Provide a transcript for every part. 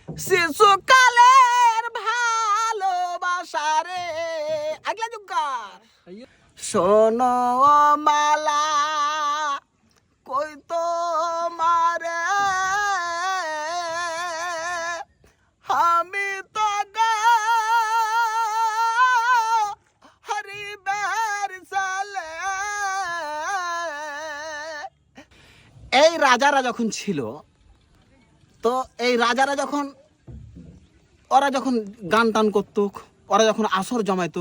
শিশুকালের ভালোবাসা রে আগলা যুগার শোনো মালা কই তো মারে আমি তো হরিবের সালে। এই রাজারা যখন ছিল তো এই রাজারা যখন ওরা যখন গান টান করত, ওরা যখন আসর জমাইত,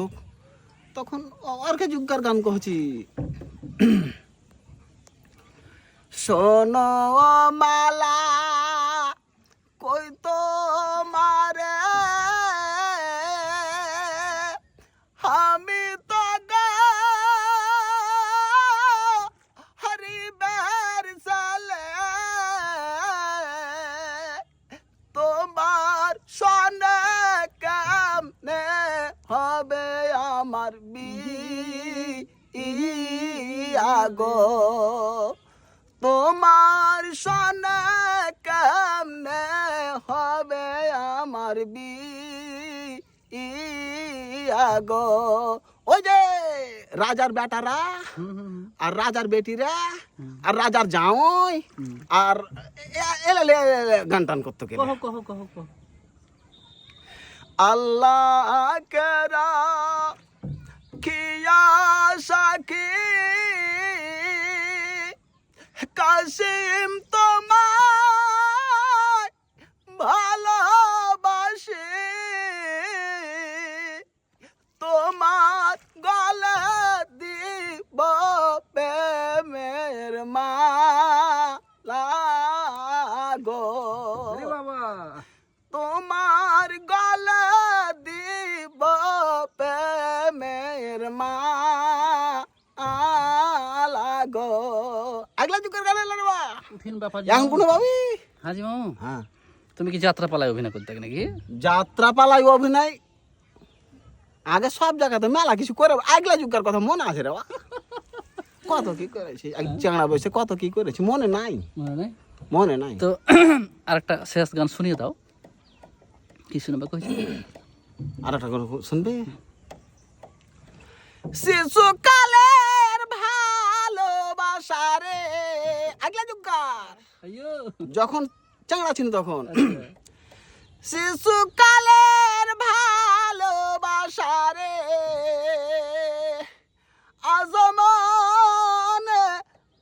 তখন অর্কে যুগকার গান কহছি শোনো মালা কই তো মারে আমি তো হরিবের সালে তোমার সনে কেমনে হবে আমার বিয়া গো, তোমার সনে কেমনে হবে আমার বিয়া গো। ওই যে রাজার বেটারা আর রাজার বেটিরা আর রাজার জামাই আর এলে গান টান করতো কে আল্লাহ কেরা কিয়া সাকি কাসিম তোমায় ভালোবাসি, তোমার গলে দিব প্রেমের মালা গো, তোমার গলে দিব প্রেমের মালা গো। আগলা যুগের গান এলো রে উঠিন বাবা এখন কোনো ভাবি হাজি মামু। হ্যাঁ, তুমি কি যাত্রা পালায় অভিনয় করতে নাকি? যাত্রা পালাই অভিনয় আগে সব জায়গাতে মেলা কিছু করে, আগলা যুগের কথা মনে আছে রে বা কত কি করেছি, চাংড়া বসে কত কি করেছি মনে নাই, মনে নাই। তো আরেকটা শেষ গান শুনিয়ে দাও, কি শুনবে কইছি? আর একটা করে শুনবে শিশুকালের ভালোবাসা রে আগলা যুগকার যখন চাংড়া ছিল তখন শিশুকালের ভালোবাসা রে আজমনে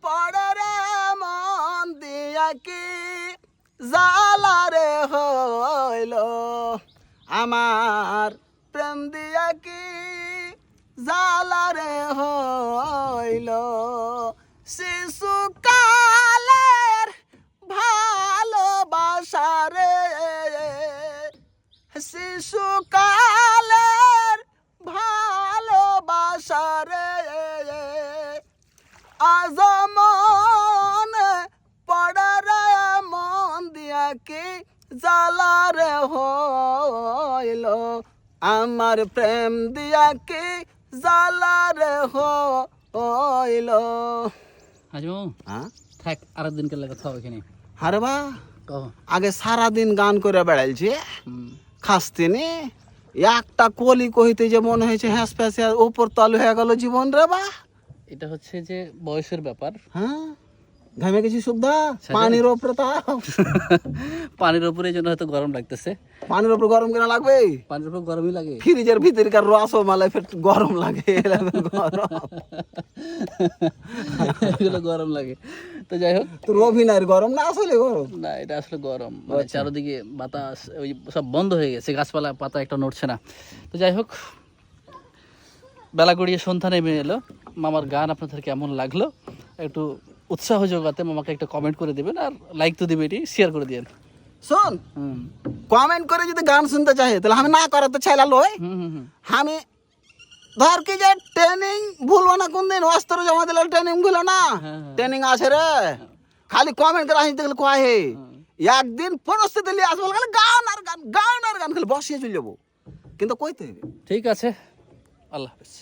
পড়ে রে মন দিয়া কি জালা রে হইল আমার প্রেম দিয়া কি জালা রে হইল। শিশুকালের ভালোবাসা রে শিশুকালের ভালোবাসা রে আজমন পড়ে রে মন দিয়া কি জালা রে হইল আমার প্রেম দিয়া কি জালা রে হইল। হাজি মামু হ্যাঁ থাক, আরেকদিন কে লাগে থাও এখানে। আরে বা কহ আগে সারাদিন গান করে বেড়াইছে খাসতে নি একটা কলি কহিতে যে মনে হয়েছে হ্যাঁস ফ্যাঁসে উপর তল হয়ে গেল জীবন রে বা। এটা হচ্ছে যে বয়সের ব্যাপার। হ্যাঁ ঘামে গেছি সুদ্ধা পানির ওপরে তাও পানির উপরে জন্য হয়তো গরম লাগতেছে। পানির ওপর গরম কেন লাগবে? পানির উপর গরমই লাগে। ফ্রিজের ভিতরকার রস মালাই ফের গরম লাগে গরম এগুলো গরম লাগে। তো যাই হোক, তোর অভিনয়ের গরম না আসলে গরম না এটা আসলে গরম, মানে চারদিকে বাতাস ওই সব বন্ধ হয়ে গেছে, গাছপালা পাতা একটা নড়ছে না। তো যাই হোক, বেলা গড়িয়ে সন্ধ্যা নেমে এলো। মামার গান আপনাদের কেমন লাগলো একটু উৎসাহ যোগাতে মামাকে একটা কমেন্ট করে দিবেন, আর লাইক তো দিবেনই, শেয়ার করে দিবেন। শোন কমেন্ট করে যদি গান শুনতে চাই তাহলে আমি না করাতে চাইলা লই আমি ধর কি যে ট্রেনিং ভুলবো না কোনদিন অস্ত্র জমা দিলে ট্রেনিং ভুলো না, ট্রেনিং আছে রে। খালি কমেন্ট করে আসতে গেলে কয় হে একদিন পরিস্থিতি নিয়ে আসবো খালি গান আর গান গান আর গান খালি বসিয়ে চলে যাবো, কিন্তু কইতে হবে। ঠিক আছে, আল্লাহ হাফেজ।